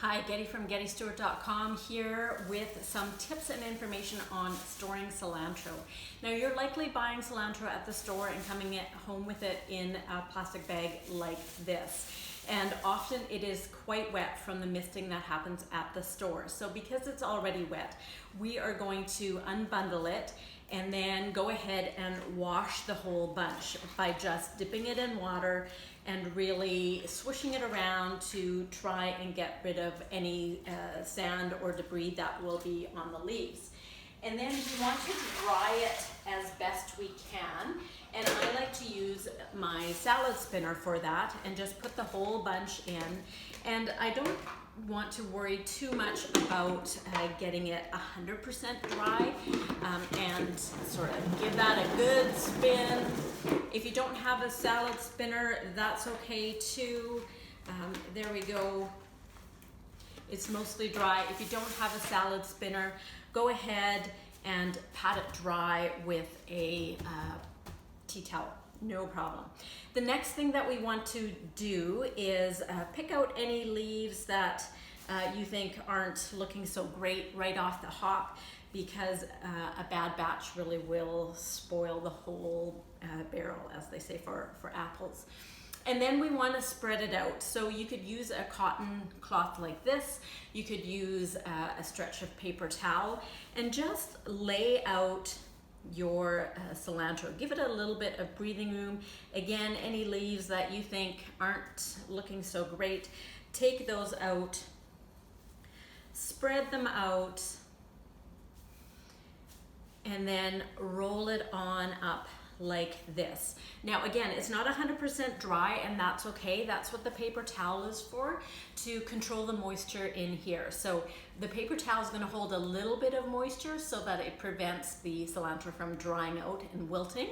Hi, Getty from GettyStewart.com here with some tips and information on storing cilantro. Now you're likely buying cilantro at the store and coming home with it in a plastic bag like this. And often it is quite wet from the misting that happens at the store. So because it's already wet, we are going to unbundle it and then go ahead and wash the whole bunch by just dipping it in water and really swishing it around to try and get rid of any sand or debris that will be on the leaves. And then we want to dry it as best we can. And I like to use my salad spinner for that and just put the whole bunch in. And I don't want to worry too much about getting it 100% dry and sort of give that a good spin. If you don't have a salad spinner, that's okay too. There we go. It's mostly dry. If you don't have a salad spinner, go ahead and pat it dry with a tea towel, no problem. The next thing that we want to do is pick out any leaves that you think aren't looking so great right off the hop, because a bad batch really will spoil the whole barrel, as they say for apples. And then we want to spread it out. So you could use a cotton cloth like this. You could use a stretch of paper towel and just lay out your cilantro. Give it a little bit of breathing room. Again, any leaves that you think aren't looking so great, take those out, spread them out, and then roll it on up like this. Now again, it's not 100% dry, and that's okay. That's what the paper towel is for, to control the moisture in here. So the paper towel is going to hold a little bit of moisture so that it prevents the cilantro from drying out and wilting,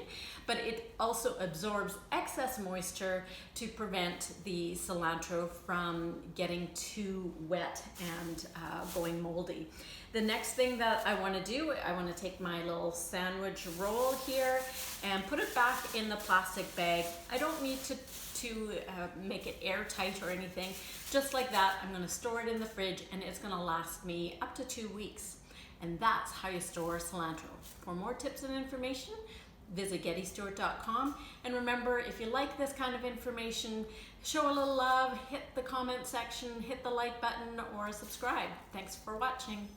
but it also absorbs excess moisture to prevent the cilantro from getting too wet and going moldy. The next thing that I want to do, I want to take my little sandwich roll here and put it back in the plastic bag. I don't need to make it airtight or anything. Just like that, I'm going to store it in the fridge and it's going to last me up to 2 weeks. And that's how you store cilantro. For more tips and information, visit GettyStewart.com. And remember, if you like this kind of information, show a little love, hit the comment section, hit the like button, or subscribe. Thanks for watching.